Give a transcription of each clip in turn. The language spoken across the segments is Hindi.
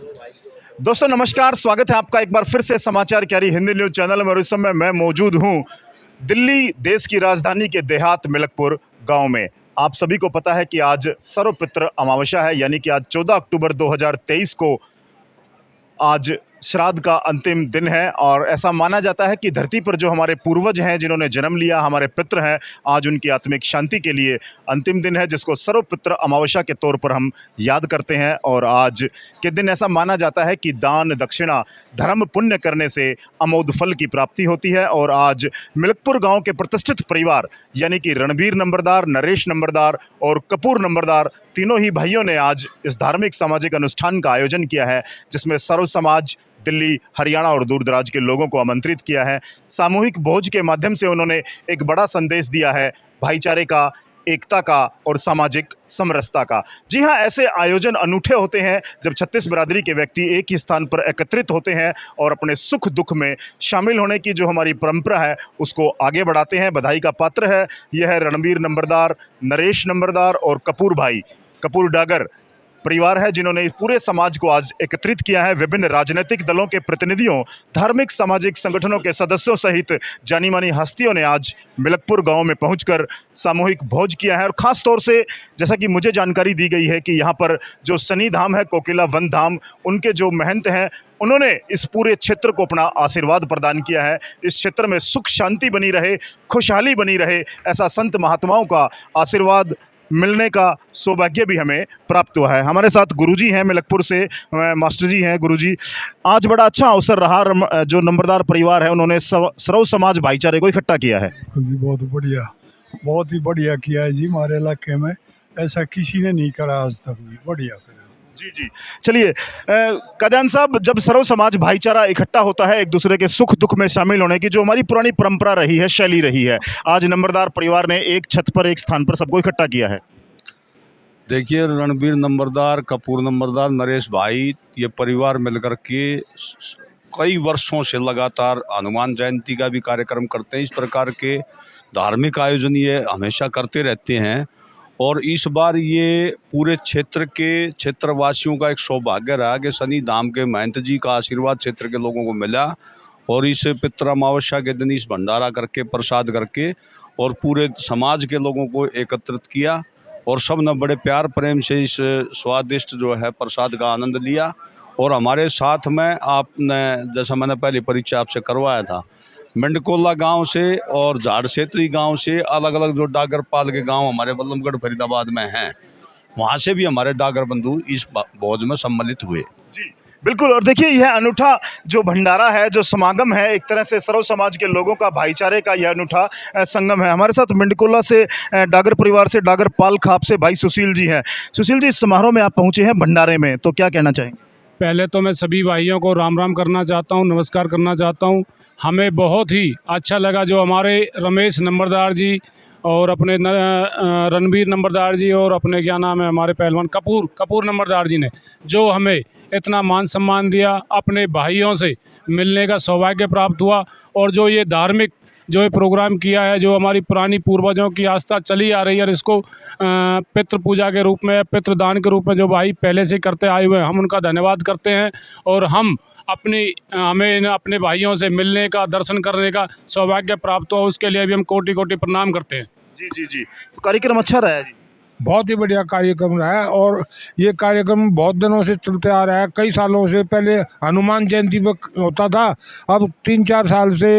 दोस्तों नमस्कार, स्वागत है आपका एक बार फिर से समाचार क्यारी हिंदी न्यूज़ चैनल में। और इस समय मैं मौजूद हूं दिल्ली, देश की राजधानी के देहात मिलकपुर गांव में। आप सभी को पता है कि आज सर्वपितृ अमावस्या है, यानी कि आज 14 अक्टूबर 2023 को आज श्राद्ध का अंतिम दिन है। और ऐसा माना जाता है कि धरती पर जो हमारे पूर्वज हैं, जिन्होंने जन्म लिया, हमारे पितृ हैं, आज उनकी आत्मिक शांति के लिए अंतिम दिन है, जिसको सर्वपितृ अमावस्या के तौर पर हम याद करते हैं। और आज के दिन ऐसा माना जाता है कि दान दक्षिणा धर्म पुण्य करने से अमोद फल की प्राप्ति होती है। और आज मिलकपुर गांव के प्रतिष्ठित परिवार यानी कि रणबीर नंबरदार, नरेश नंबरदार और कपूर नंबरदार, तीनों ही भाइयों ने आज इस धार्मिक सामाजिक अनुष्ठान का आयोजन किया है, जिसमें सर्व समाज, दिल्ली, हरियाणा और दूर दराज के लोगों को आमंत्रित किया है। सामूहिक भोज के माध्यम से उन्होंने एक बड़ा संदेश दिया है, भाईचारे का, एकता का और सामाजिक समरसता का। जी हाँ, ऐसे आयोजन अनूठे होते हैं जब 36 बिरादरी के व्यक्ति एक ही स्थान पर एकत्रित होते हैं और अपने सुख दुख में शामिल होने की जो हमारी परंपरा है उसको आगे बढ़ाते हैं। बधाई का पात्र है यह है रणबीर नंबरदार, नरेश नंबरदार और कपूर भाई, कपूर डागर परिवार है, जिन्होंने पूरे समाज को आज एकत्रित किया है। विभिन्न राजनीतिक दलों के प्रतिनिधियों, धार्मिक सामाजिक संगठनों के सदस्यों सहित जानी मानी हस्तियों ने आज मिलकपुर गांव में पहुंचकर सामूहिक भोज किया है। और ख़ास तौर से जैसा कि मुझे जानकारी दी गई है कि यहाँ पर जो शनि धाम है, कोकिला वन धाम, उनके जो महंत हैं, उन्होंने इस पूरे क्षेत्र को अपना आशीर्वाद प्रदान किया है। इस क्षेत्र में सुख शांति बनी रहे, खुशहाली बनी रहे, ऐसा संत महात्माओं का आशीर्वाद मिलने का सौभाग्य भी हमें प्राप्त हुआ है। हमारे साथ गुरुजी हैं मिलकपुर से, मास्टर जी हैं। गुरुजी, आज बड़ा अच्छा अवसर रहा, जो नंबरदार परिवार है उन्होंने सर्व समाज भाईचारे को इकट्ठा किया है। जी बहुत बढ़िया, बहुत ही बढ़िया किया है जी। हमारे इलाके में ऐसा किसी ने नहीं करा आज तक भी, बढ़िया करा। जी जी, चलिए कादियान साहब, जब सर्व समाज भाईचारा इकट्ठा होता है एक दूसरे के सुख दुख में शामिल होने की, जो हमारी पुरानी परंपरा रही है, शैली रही है, आज नंबरदार परिवार ने एक छत पर, एक स्थान पर सबको इकट्ठा किया है। देखिए, रणबीर नंबरदार, कपूर नंबरदार, नरेश भाई, ये परिवार मिलकर के कई वर्षों से लगातार हनुमान जयंती का भी कार्यक्रम करते हैं। इस प्रकार के धार्मिक आयोजन ये हमेशा करते रहते हैं। और इस बार ये पूरे क्षेत्र के क्षेत्रवासियों का एक सौभाग्य रहा कि शनि धाम के महंत जी का आशीर्वाद क्षेत्र के लोगों को मिला। और इस पितृ अमावस्या के दिन इस भंडारा करके, प्रसाद करके और पूरे समाज के लोगों को एकत्रित किया। और सब ने बड़े प्यार प्रेम से इस स्वादिष्ट जो है प्रसाद का आनंद लिया। और हमारे साथ में आपने, जैसा मैंने पहले परिचय आपसे करवाया था, मंडकोला गांव से और झाड़सेत्री गांव से, अलग अलग जो डागरपाल के गांव हमारे बल्लभगढ़ फरीदाबाद में हैं, वहां से भी हमारे डागर बंधु इस भोज में सम्मिलित हुए। जी बिल्कुल। और देखिए, यह अनूठा जो भंडारा है, जो समागम है, एक तरह से सर्व समाज के लोगों का भाईचारे का यह अनूठा संगम है। हमारे साथ मंडकोला से, डागर परिवार से, डागर पाल खाप से भाई सुशील जी हैं। सुशील जी, इस समारोह में आप पहुंचे हैं भंडारे में, तो क्या कहना चाहेंगे? पहले तो मैं सभी भाइयों को राम राम करना चाहता हूं, नमस्कार करना चाहता हूं। हमें बहुत ही अच्छा लगा जो हमारे रमेश नंबरदार जी और अपने रणबीर नंबरदार जी और अपने क्या नाम है हमारे पहलवान कपूर नंबरदार जी ने जो हमें इतना मान सम्मान दिया, अपने भाइयों से मिलने का सौभाग्य प्राप्त हुआ। और जो ये धार्मिक जो ये प्रोग्राम किया है, जो हमारी पुरानी पूर्वजों की आस्था चली आ रही है, और इसको पितृ पूजा के रूप में, पितृदान के रूप में जो भाई पहले से करते आए हुए हैं, हम उनका धन्यवाद करते हैं। और हमें अपने भाइयों से मिलने का, दर्शन करने का सौभाग्य प्राप्त हुआ, उसके लिए भी हम कोटि कोटि प्रणाम करते हैं। जी जी जी, तो कार्यक्रम अच्छा रहा है जी। बहुत ही बढ़िया कार्यक्रम रहा है। और ये कार्यक्रम बहुत दिनों से चलते आ रहा है, कई सालों से। पहले हनुमान जयंती पर होता था, अब 3-4 साल से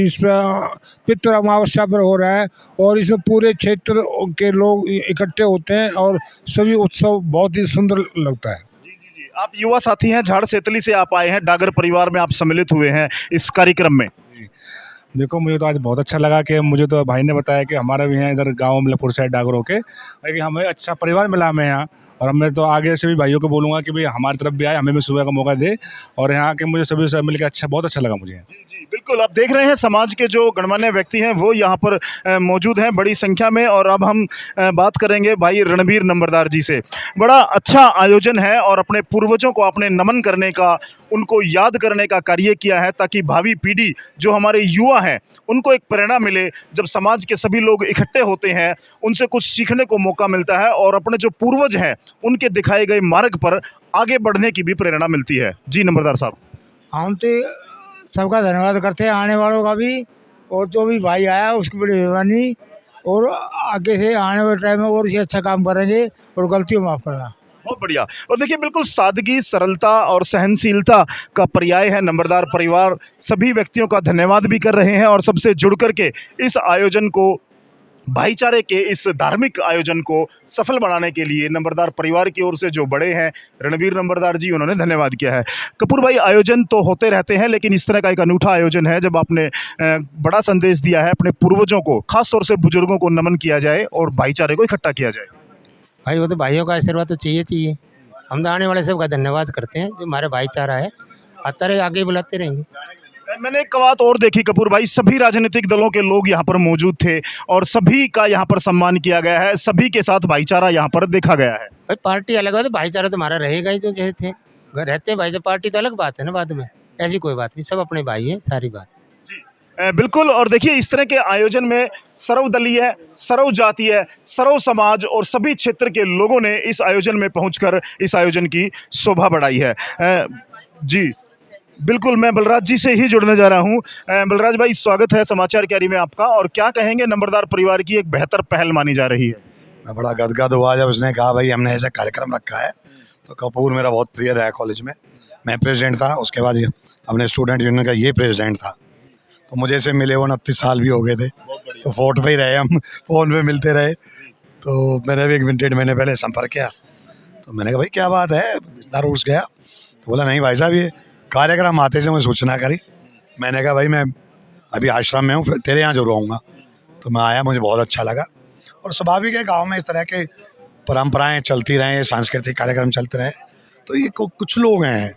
इस पर पितृ अमावस्या पर हो रहा है। और इसमें पूरे क्षेत्र के लोग इकट्ठे होते हैं और सभी उत्सव बहुत ही सुंदर लगता है। आप युवा साथी हैं, झाड़सेतली से आप आए हैं, डागर परिवार में आप सम्मिलित हुए हैं इस कार्यक्रम में। देखो, मुझे तो आज बहुत अच्छा लगा कि मुझे तो भाई ने बताया कि हमारा भी यहाँ इधर गांव मिलकपुर साइड डागरों के, लेकिन हमें अच्छा परिवार मिला हमें यहाँ। और मैं तो आगे से भी भाइयों को बोलूँगा कि भाई हमारी तरफ भी आए, हमें भी सुबह का मौका दे। और यहाँ के मुझे सभी से मिलकर अच्छा, बहुत अच्छा लगा मुझे। जी जी बिल्कुल। आप देख रहे हैं समाज के जो गणमान्य व्यक्ति हैं वो यहाँ पर मौजूद हैं बड़ी संख्या में। और अब हम बात करेंगे भाई रणबीर नंबरदार जी से। बड़ा अच्छा आयोजन है और अपने पूर्वजों को आपने नमन करने का, उनको याद करने का कार्य किया है, ताकि भावी पीढ़ी जो हमारे युवा हैं उनको एक प्रेरणा मिले। जब समाज के सभी लोग इकट्ठे होते हैं, उनसे कुछ सीखने को मौका मिलता है और अपने जो पूर्वज हैं उनके दिखाए गए मार्ग पर आगे बढ़ने की भी प्रेरणा मिलती है। जी नंबरदार साहब। हम तो सबका धन्यवाद करते हैं, आने वालों का भी, और जो भी भाई आया उसकी बड़ी मेहरबानी, और आगे से आने वाले टाइम में और इसे अच्छा काम करेंगे और गलतियों माफ़ करना। बहुत बढ़िया। और देखिए बिल्कुल सादगी, सरलता और सहनशीलता का पर्याय है नंबरदार परिवार। सभी व्यक्तियों का धन्यवाद भी कर रहे हैं और सबसे जुड़ करके इस आयोजन को, भाईचारे के इस धार्मिक आयोजन को सफल बनाने के लिए नंबरदार परिवार की ओर से जो बड़े हैं रणवीर नंबरदार जी, उन्होंने धन्यवाद किया है। कपूर भाई, आयोजन तो होते रहते हैं, लेकिन इस तरह का एक अनूठा आयोजन है जब आपने बड़ा संदेश दिया है अपने पूर्वजों को, खास तौर से बुजुर्गों को नमन किया जाए और भाईचारे को इकट्ठा किया जाए। भाई वो तो भाइयों का आशीर्वाद तो चाहिए। हम तो आने वाले सबका धन्यवाद करते हैं, जो हमारा भाईचारा है आता रहे, आगे बुलाते रहेंगे। मैंने एक बात और देखी कपूर भाई, सभी राजनीतिक दलों के लोग यहाँ पर मौजूद थे और सभी का यहाँ पर सम्मान किया गया है, सभी के साथ भाईचारा यहाँ पर देखा गया है। भाई पार्टी अलग है तो भाईचारा तो हमारा रहेगा ही, जो जैसे थे घर रहते हैं भाई, तो पार्टी तो अलग बात है ना, बाद में ऐसी कोई बात नहीं, सब अपने भाई हैं, सारी बात। बिल्कुल। और देखिए इस तरह के आयोजन में सर्वदलीय, सर्व जातीय, सर्व समाज और सभी क्षेत्र के लोगों ने इस आयोजन में पहुंचकर इस आयोजन की शोभा बढ़ाई है। जी बिल्कुल, मैं बलराज जी से ही जुड़ने जा रहा हूं। बलराज भाई, स्वागत है समाचार क्यारी में आपका, और क्या कहेंगे, नंबरदार परिवार की एक बेहतर पहल मानी जा रही है। मैं बड़ा गदगद हुआ जब उसने कहा भाई हमने ऐसा कार्यक्रम रखा है। तो कपूर मेरा बहुत प्रिय रहा है कॉलेज में, मैं प्रेसिडेंट था, उसके बाद ये अपने स्टूडेंट यूनियन का ये प्रेसिडेंट था। तो मुझे से मिले 29 साल भी हो गए थे, तो फोर्ट पे ही रहे हम, फ़ोन पे मिलते रहे। तो मैंने भी 1 महीने पहले संपर्क किया, तो मैंने कहा भाई क्या बात है, इतना रूस गया। तो बोला नहीं भाई साहब, ये कार्यक्रम आते से मुझे सूचना करी। मैंने कहा भाई मैं अभी आश्रम में हूँ, फिर तेरे यहाँ जरूर आऊँगा। तो मैं आया, मुझे बहुत अच्छा लगा। और स्वाभाविक है गाँव में इस तरह के परंपराएं चलती रहें, सांस्कृतिक कार्यक्रम चलते रहें। तो ये कुछ लोग हैं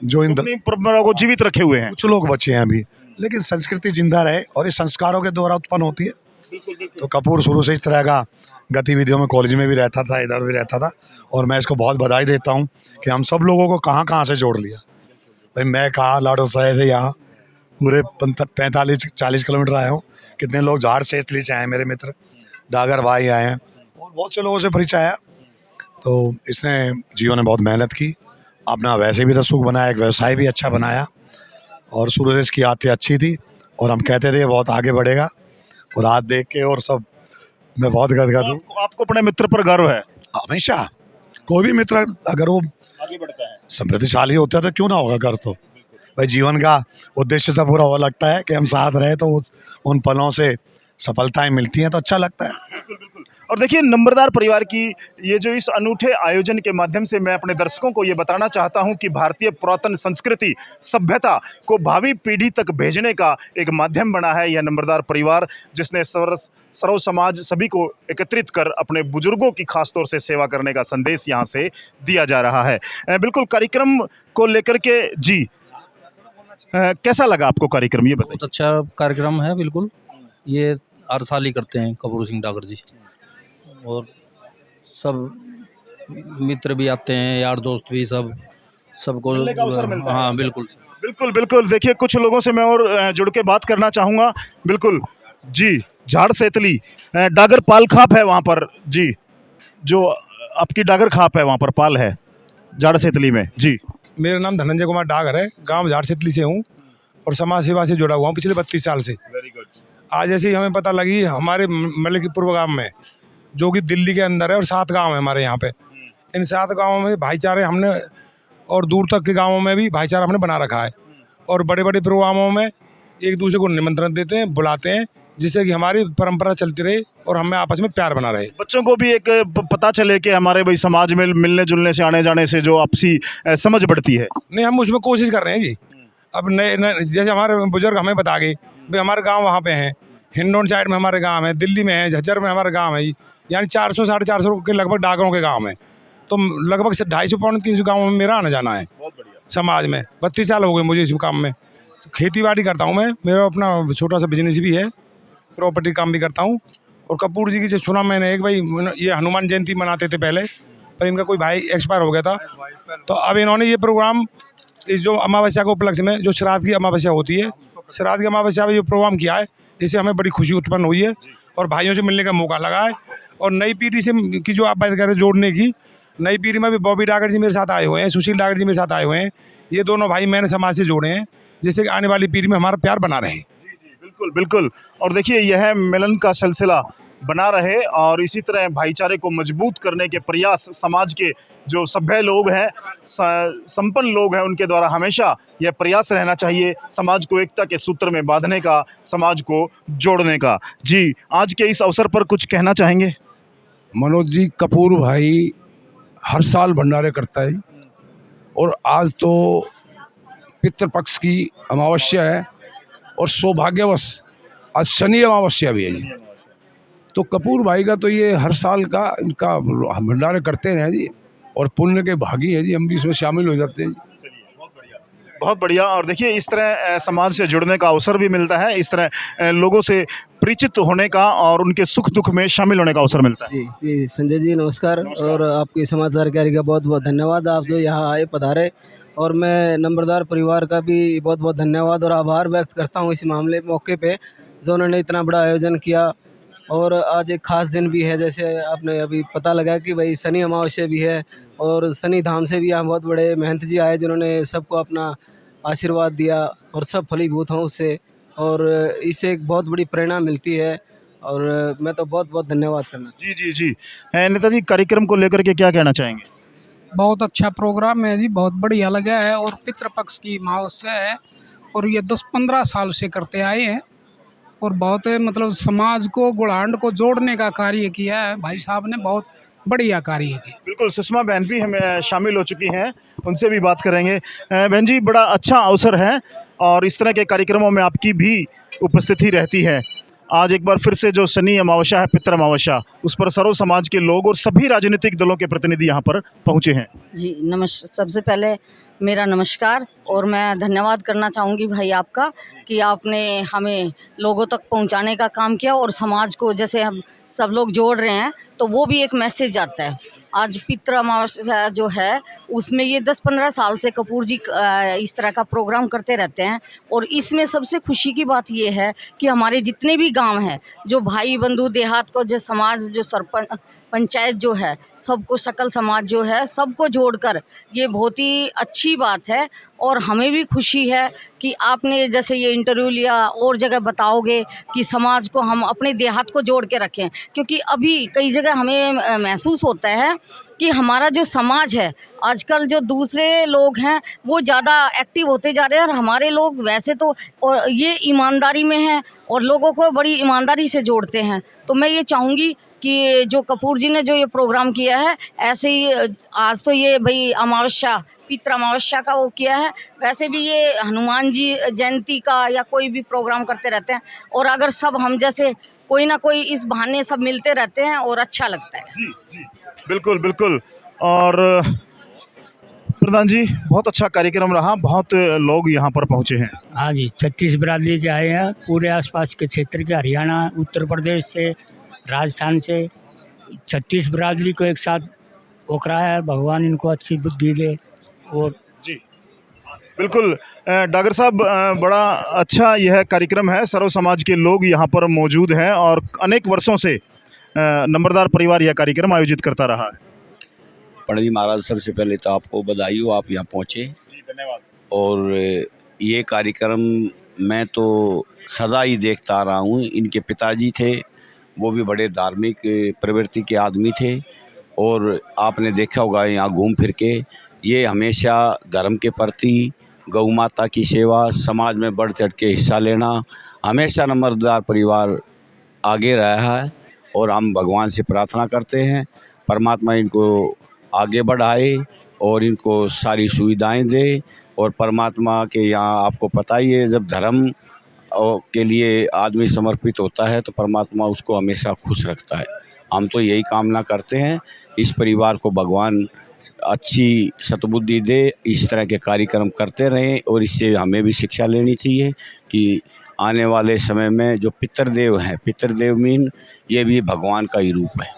जो इन परंपरा को जीवित रखे हुए हैं, कुछ लोग बचे हैं अभी, लेकिन संस्कृति जिंदा रहे और ये संस्कारों के द्वारा उत्पन्न होती है। तो कपूर शुरू से इस तरह का गतिविधियों में कॉलेज में भी रहता था, इधर भी रहता था, और मैं इसको बहुत बधाई देता हूँ कि हम सब लोगों को कहाँ कहाँ से जोड़ लिया। भाई मैं कहाँ लाडो साहे से यहाँ पूरे 45-40 किलोमीटर आया हूँ। कितने लोग झाड़ से इटली से आए, मेरे मित्र डागर भाई आए हैं, और बहुत से लोगों से परिचय आया। तो इसने जीवन में बहुत मेहनत की, अपना वैसे भी रसूख बनाया, एक व्यवसाय भी अच्छा बनाया, और शुरू से इसकी आदतें अच्छी थी और हम कहते थे बहुत आगे बढ़ेगा। और आज देख के और सब मैं बहुत गदगद हूँ। आपको अपने मित्र पर गर्व है? हमेशा कोई भी मित्र अगर वो आगे बढ़ता है, समृद्धिशाली होता है तो क्यों ना होगा गर्व। तो भाई जीवन का उद्देश्य से पूरा हुआ लगता है कि हम साथ रहे, तो उन पलों से सफलताएं मिलती हैं तो अच्छा लगता है। और देखिए नंबरदार परिवार की ये जो इस अनूठे आयोजन के माध्यम से मैं अपने दर्शकों को ये बताना चाहता हूं कि भारतीय पुरातन संस्कृति, सभ्यता को भावी पीढ़ी तक भेजने का एक माध्यम बना है यह नंबरदार परिवार, जिसने सर्व समाज सभी को एकत्रित कर अपने बुजुर्गों की खास तौर से सेवा करने का संदेश यहाँ से दिया जा रहा है। बिल्कुल, कार्यक्रम को लेकर के जी कैसा लगा आपको कार्यक्रम, ये बताइए। बहुत अच्छा कार्यक्रम है, बिल्कुल ये हर साल ही करते हैं कपूर सिंह डागर जी, और सब मित्र भी आते हैं, यार दोस्त भी, सबको मिलने का अवसर मिलता है। हाँ बिल्कुल बिल्कुल बिल्कुल। देखिए कुछ लोगों से मैं और जुड़ के बात करना चाहूँगा। बिल्कुल जी, झाड़ सेतली डागर पाल खाप है वहाँ पर जी, जो आपकी डागर खाप है वहाँ पर पाल है झाड़ सेतली में जी। मेरा नाम धनंजय कुमार डागर है, गांव झाड़ सेतली से हूँ और समाज सेवा से जुड़ा हुआ हूँ पिछले 32 साल से। Very good. आज ऐसे ही हमें पता लगी, हमारे मलिकपुर गांव में, जो कि दिल्ली के अंदर है, और 7 गांव है हमारे यहाँ पे। इन 7 गांवों में भाईचारे हमने, और दूर तक के गांवों में भी भाईचारा हमने बना रखा है, और बड़े बड़े प्रोग्रामों में एक दूसरे को निमंत्रण देते हैं, बुलाते हैं, जिससे कि हमारी परंपरा चलती रहे और हमें आपस में प्यार बना रहे। बच्चों को भी एक पता चले कि हमारे भाई समाज में मिलने जुलने से, आने जाने से जो आपसी समझ बढ़ती है। नहीं, हम उसमें कोशिश कर रहे हैं जी। अब नए जैसे हमारे बुजुर्ग हमें बता गए भाई हमारे गाँव वहाँ पे हैं, हिंडौन साइड में हमारे गांव है, दिल्ली में है, झज्जर में हमारा गांव है, यानी 400-450 के लगभग डागरों के गांव है। तो लगभग 250-300 गाँव में मेरा आना जाना है। बहुत बढ़िया। समाज में 32 साल हो गए मुझे इस काम में। खेती बाड़ी करता हूँ मैं, मेरा अपना छोटा सा बिजनेस भी है, प्रॉपर्टी काम भी करता हूँ। और कपूर जी की जो सुना मैंने एक, भाई ये हनुमान जयंती मनाते थे पहले, पर इनका कोई भाई एक्सपायर हो गया था, तो अब इन्होंने ये प्रोग्राम इस जो अमावस्या के उपलक्ष्य में जो श्राद्ध की अमावस्या होती है, श्राद्ध की अमावस्या में जो प्रोग्राम किया है, इससे हमें बड़ी खुशी उत्पन्न हुई है और भाइयों से मिलने का मौका लगा है। और नई पीढ़ी से की जो आप बात कर रहे हैं जोड़ने की, नई पीढ़ी में भी बॉबी डागर जी मेरे साथ आए हुए हैं, सुशील डागर जी मेरे साथ आए हुए हैं। ये दोनों भाई मैंने समाज से जोड़े हैं, जिससे कि आने वाली पीढ़ी में हमारा प्यार बना रहे। बिल्कुल बिल्कुल। और देखिए यह मिलन का सिलसिला बना रहे और इसी तरह भाईचारे को मजबूत करने के प्रयास समाज के जो सभ्य लोग हैं, संपन्न लोग हैं, उनके द्वारा हमेशा यह प्रयास रहना चाहिए समाज को एकता के सूत्र में बांधने का, समाज को जोड़ने का। जी, आज के इस अवसर पर कुछ कहना चाहेंगे? मनोज जी, कपूर भाई हर साल भंडारे करता है और आज तो पितृपक्ष की अमावस्या है और सौभाग्यवश आज शनि अमावस्या भी है जी। तो कपूर भाई का तो ये हर साल का इनका भंडारे करते हैं जी और पुण्य के भागी है जी, हम भी इसमें शामिल हो जाते हैं जी। बहुत बढ़िया। और देखिए इस तरह समाज से जुड़ने का अवसर भी मिलता है, इस तरह लोगों से परिचित होने का और उनके सुख दुख में शामिल होने का अवसर मिलता है। जी जी, संजय जी नमस्कार और आपकी समाचार कार्य का बहुत बहुत धन्यवाद। आप जो यहाँ आए पधारे और मैं नंबरदार परिवार का भी बहुत बहुत धन्यवाद और आभार व्यक्त करता हूँ इस मामले मौके पे जो उन्होंने इतना बड़ा आयोजन किया। और आज एक ख़ास दिन भी है, जैसे आपने अभी पता लगा कि भाई शनि अमावस्या भी है और शनि धाम से भी यहाँ बहुत बड़े महंत जी आए जिन्होंने सबको अपना आशीर्वाद दिया और सब फलीभूत हों उससे, और इससे एक बहुत बड़ी प्रेरणा मिलती है और मैं तो बहुत बहुत धन्यवाद करना जी जी जी। नेताजी, कार्यक्रम को लेकर के क्या कहना चाहेंगे? बहुत अच्छा प्रोग्राम है जी, बहुत बढ़िया लगा है और पितृपक्ष की अमावस्या है और ये 10-15 साल से करते आए हैं और बहुत मतलब समाज को गुड़ांड को जोड़ने का कार्य किया है भाई साहब ने, बहुत बढ़िया कार्य किया। बिल्कुल, सुषमा बहन भी हमें शामिल हो चुकी हैं, उनसे भी बात करेंगे। बहन जी, बड़ा अच्छा अवसर है और इस तरह के कार्यक्रमों में आपकी भी उपस्थिति रहती है। आज एक बार फिर से जो शनि अमावस्या है, पितृ अमावस्या, उस पर सर्व समाज के लोग और सभी राजनीतिक दलों के प्रतिनिधि यहाँ पर पहुँचे हैं। जी सबसे पहले मेरा नमस्कार और मैं धन्यवाद करना चाहूँगी भाई आपका कि आपने हमें लोगों तक पहुँचाने का काम किया और समाज को जैसे हम सब लोग जोड़ रहे हैं तो वो भी एक मैसेज आता है। आज पितृ अमावस्या जो है उसमें ये 10-15 साल से कपूर जी इस तरह का प्रोग्राम करते रहते हैं और इसमें सबसे खुशी की बात ये है कि हमारे जितने भी गांव हैं, जो भाई बंधु देहात को, जो समाज, जो सरपंच पंचायत जो है, सबको, सकल समाज जो है, सबको जोड़कर ये बहुत ही अच्छी बात है। और हमें भी खुशी है कि आपने जैसे ये इंटरव्यू लिया और जगह बताओगे कि समाज को हम अपने देहात को जोड़ के रखें, क्योंकि अभी कई जगह हमें महसूस होता है कि हमारा जो समाज है आजकल, जो दूसरे लोग हैं वो ज़्यादा एक्टिव होते जा रहे हैं और हमारे लोग वैसे तो और ये ईमानदारी में हैं और लोगों को बड़ी ईमानदारी से जोड़ते हैं। तो मैं ये चाहूँगी कि जो कपूर जी ने जो ये प्रोग्राम किया है, ऐसे ही आज तो ये भाई अमावस्या, पितृ अमावस्या का वो किया है, वैसे भी ये हनुमान जी जयंती का या कोई भी प्रोग्राम करते रहते हैं और अगर सब हम जैसे कोई ना कोई इस बहाने सब मिलते रहते हैं और अच्छा लगता है। जी जी, बिल्कुल बिल्कुल। और प्रधान जी, बहुत अच्छा कार्यक्रम रहा, बहुत लोग यहाँ पर पहुँचे हैं। हाँ जी, 36 बिरादरी के आए हैं पूरे आसपास के क्षेत्र के, हरियाणा, उत्तर प्रदेश से, राजस्थान से 36 बिरादरी को एक साथ ओकरा है। भगवान इनको अच्छी बुद्धि दे। और जी बिल्कुल डागर साहब, बड़ा अच्छा यह कार्यक्रम है, सर्व समाज के लोग यहाँ पर मौजूद हैं और अनेक वर्षों से नंबरदार परिवार यह कार्यक्रम आयोजित करता रहा है। पंडित जी महाराज, सबसे पहले तो आपको बधाई हो, आप यहाँ पहुँचे। जी धन्यवाद। और ये कार्यक्रम मैं तो सदा ही देखता आ रहा हूँ। इनके पिताजी थे, वो भी बड़े धार्मिक प्रवृत्ति के आदमी थे और आपने देखा होगा यहाँ घूम फिर के ये हमेशा धर्म के प्रति, गौ माता की सेवा, समाज में बढ़ चढ़ के हिस्सा लेना, हमेशा नंबरदार परिवार आगे रहा है। और हम भगवान से प्रार्थना करते हैं परमात्मा इनको आगे बढ़ाए और इनको सारी सुविधाएं दे। और परमात्मा के यहाँ आपको पता ही है, जब धर्म के लिए आदमी समर्पित होता है तो परमात्मा उसको हमेशा खुश रखता है। हम तो यही कामना करते हैं, इस परिवार को भगवान अच्छी सद्बुद्धि दे, इस तरह के कार्यक्रम करते रहें। और इससे हमें भी शिक्षा लेनी चाहिए कि आने वाले समय में जो पितृदेव हैं, पितृदेव मीन ये भी भगवान का ही रूप है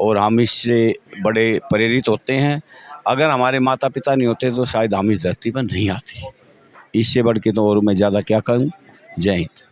और हम इससे बड़े प्रेरित होते हैं। अगर हमारे माता पिता नहीं होते तो शायद हम इस धरती पर नहीं आते। इससे बढ़ के तो और मैं ज़्यादा क्या कहूँ। जय हिंद।